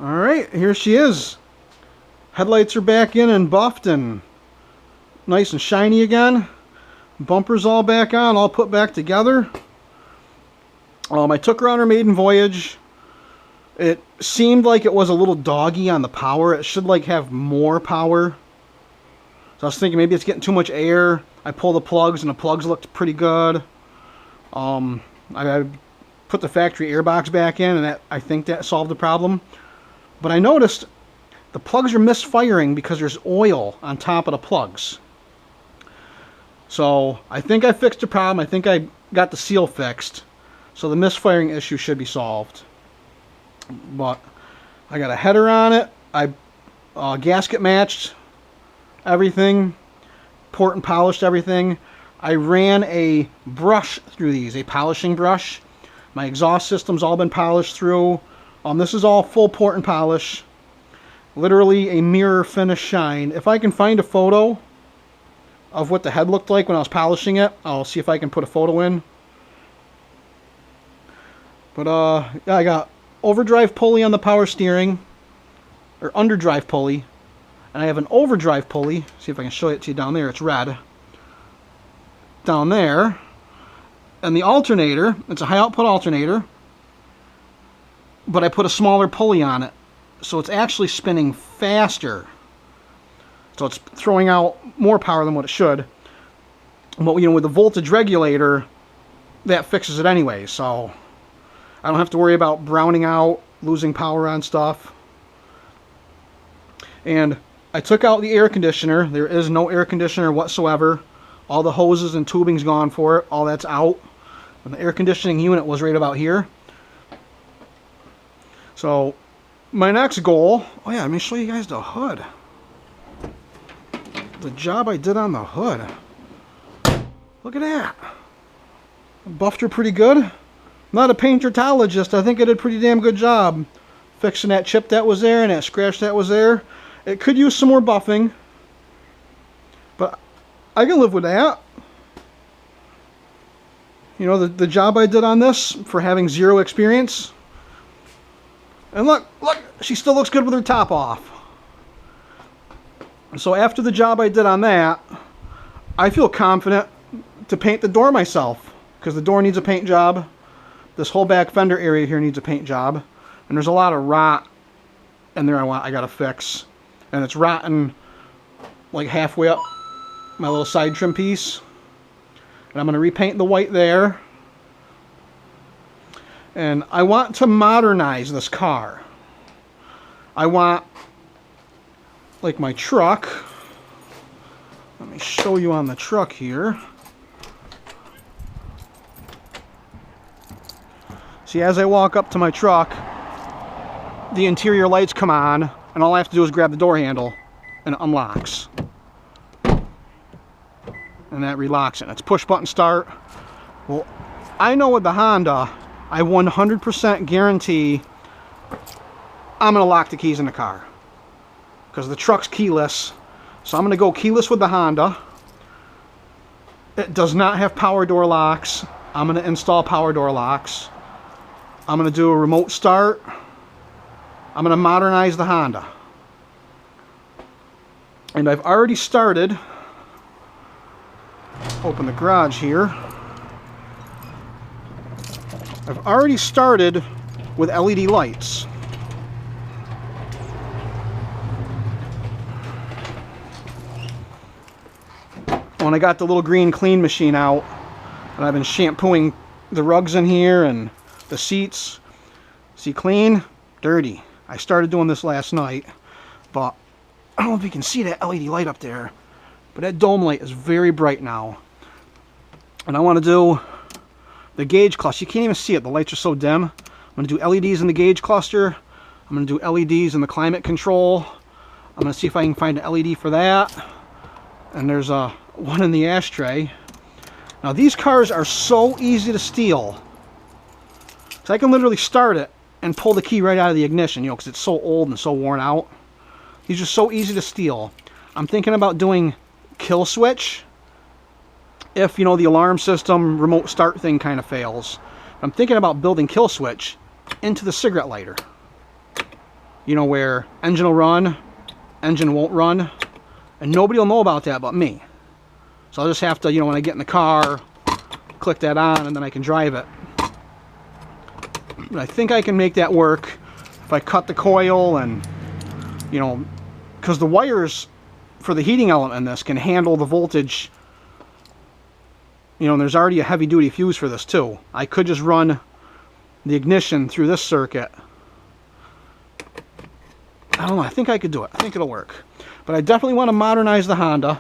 Alright, here she is. Headlights are back in and buffed and nice and shiny again. Bumpers all back on, all put back together. I took her on her maiden voyage. It seemed like it was a little doggy on the power. It should like have more power. So I was thinking maybe it's getting too much air. I pulled the plugs and the plugs looked pretty good. I put the factory airbox back in and I think that solved the problem. But I noticed the plugs are misfiring because there's oil on top of the plugs. So I think I fixed the problem. I think I got the seal fixed. So the misfiring issue should be solved. But I got a header on it. I gasket matched everything. Port and polished everything. I ran a brush through these, a polishing brush. My exhaust system's all been polished through. This is all full port and polish. Literally a mirror finish shine. If I can find a photo of what the head looked like when I was polishing it, I'll see if I can put a photo in. But yeah, I got overdrive pulley on the power steering, or underdrive pulley, and I have an overdrive pulley. See if I can show it to you down there. It's red. Down there. And the alternator, it's a high output alternator, but I put a smaller pulley on it. So it's actually spinning faster. So it's throwing out more power than what it should. But you know, with the voltage regulator, that fixes it anyway. So I don't have to worry about browning out, losing power on stuff. And I took out the air conditioner. There is no air conditioner whatsoever. All the hoses and tubing's gone for it. All that's out. And the air conditioning unit was right about here. So my next goal, oh yeah, let me show you guys the hood. The job I did on the hood. Look at that. I buffed her pretty good. I'm not a painterologist. I think I did a pretty damn good job fixing that chip that was there and that scratch that was there. It could use some more buffing, but I can live with that. You know, the job I did on this for having zero experience. And look, she still looks good with her top off. So after the job I did on that, I feel confident to paint the door myself, because the door needs a paint job. This whole back fender area here needs a paint job, and there's a lot of rot in there I gotta fix, and it's rotten like halfway up my little side trim piece. And I'm gonna repaint the white there. And I want to modernize this car. I want, like my truck, let me show you on the truck here. See, as I walk up to my truck, the interior lights come on, and all I have to do is grab the door handle, and it unlocks. And that relocks it. It's push button start. Well, I know with the Honda, I 100% guarantee I'm going to lock the keys in the car, because the truck's keyless. So I'm going to go keyless with the Honda. It does not have power door locks. I'm going to install power door locks. I'm going to do a remote start. I'm going to modernize the Honda. And I've already started. Open the garage here. I've already started with LED lights. When I got the little green clean machine out, and I've been shampooing the rugs in here and the seats. See, clean, dirty. I started doing this last night, but I don't know if you can see that LED light up there, but that dome light is very bright now. And I want to do the gauge cluster. You can't even see it. The lights are so dim. I'm going to do LEDs in the gauge cluster. I'm going to do LEDs in the climate control. I'm going to see if I can find an LED for that. And there's one in the ashtray. Now these cars are so easy to steal. So I can literally start it and pull the key right out of the ignition, you know, because it's so old and so worn out. These are so easy to steal. I'm thinking about doing kill switch if, you know, the alarm system remote start thing kind of fails. I'm thinking about building kill switch into the cigarette lighter. You know, where engine will run, engine won't run, and nobody will know about that but me. So I'll just have to, you know, when I get in the car, click that on, and then I can drive it. But I think I can make that work if I cut the coil and, you know, because the wires for the heating element in this can handle the voltage. You know, and there's already a heavy duty fuse for this too. I could just run the ignition through this circuit. I don't know, I think I could do it. I think it'll work. But I definitely want to modernize the Honda.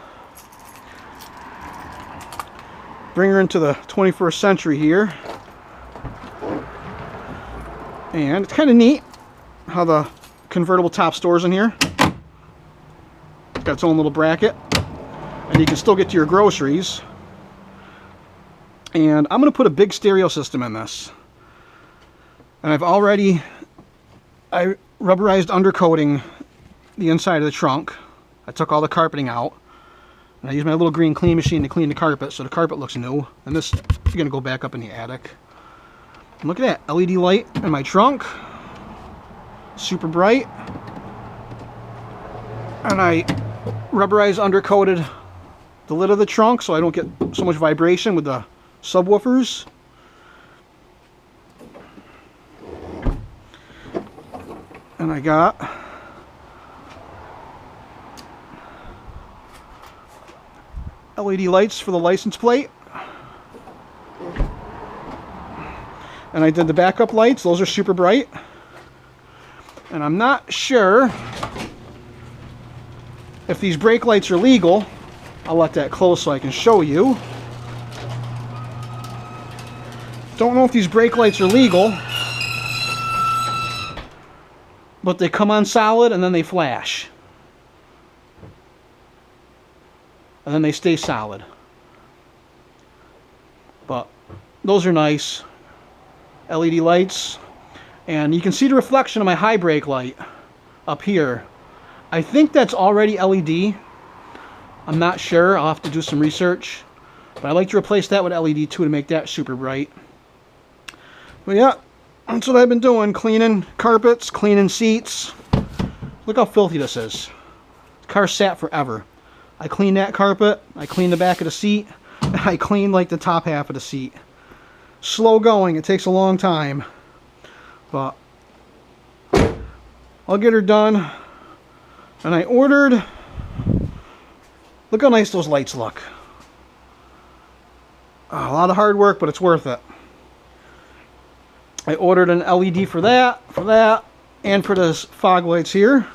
Bring her into the 21st century here. And it's kind of neat how the convertible top stores in here. It's got its own little bracket. And you can still get to your groceries. And I'm going to put a big stereo system in this. And I rubberized undercoating the inside of the trunk. I took all the carpeting out. And I used my little green clean machine to clean the carpet so the carpet looks new. And this is going to go back up in the attic. And look at that LED light in my trunk. Super bright. And I rubberized undercoated the lid of the trunk so I don't get so much vibration with the subwoofers. And I got LED lights for the license plate. And I did the backup lights. Those are super bright. And I'm not sure if these brake lights are legal. I'll let that close so I can show you. Don't know if these brake lights are legal, but they come on solid and then they flash. And then they stay solid. But those are nice. LED lights. And you can see the reflection of my high brake light up here. I think that's already LED. I'm not sure. I'll have to do some research. But I like to replace that with LED too to make that super bright. But yeah, that's what I've been doing. Cleaning carpets, cleaning seats. Look how filthy this is. The car sat forever. I cleaned that carpet. I cleaned the back of the seat. And I cleaned like the top half of the seat. Slow going. It takes a long time. But I'll get her done. And I ordered... Look how nice those lights look. A lot of hard work, but it's worth it. I ordered an LED for that, and for this fog lights here.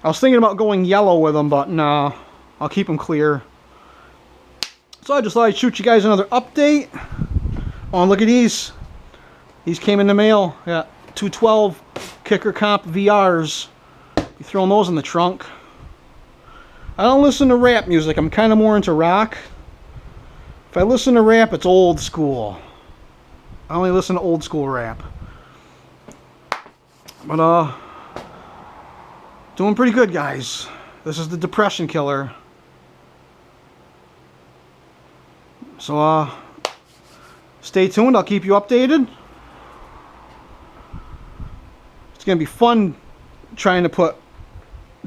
I was thinking about going yellow with them, but no, I'll keep them clear. So I just thought I'd shoot you guys another update. Oh, and look at these. These came in the mail. Yeah, 212 Kicker Comp VRs. You throwing those in the trunk. I don't listen to rap music. I'm kind of more into rock. If I listen to rap, it's old school. I only listen to old school rap. But, doing pretty good, guys. This is the depression killer. So, stay tuned. I'll keep you updated. It's going to be fun trying to put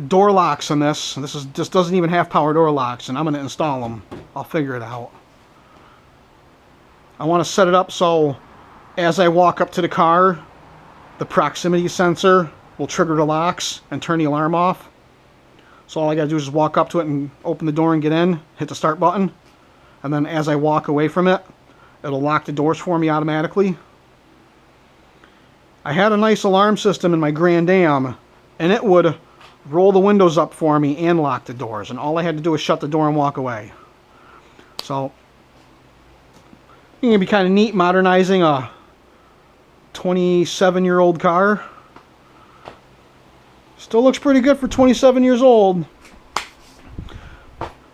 door locks on this. This doesn't even have power door locks, and I'm going to install them. I'll figure it out. I want to set it up so as I walk up to the car, the proximity sensor will trigger the locks and turn the alarm off. So all I got to do is just walk up to it and open the door and get in, hit the start button, and then as I walk away from it, it'll lock the doors for me automatically. I had a nice alarm system in my Grand Am, and it would roll the windows up for me and lock the doors, and all I had to do was shut the door and walk away. So it's going to be kind of neat modernizing a 27-year-old car. Still looks pretty good for 27 years old.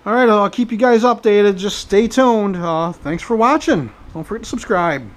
Alright, I'll keep you guys updated. Just stay tuned. Thanks for watching. Don't forget to subscribe.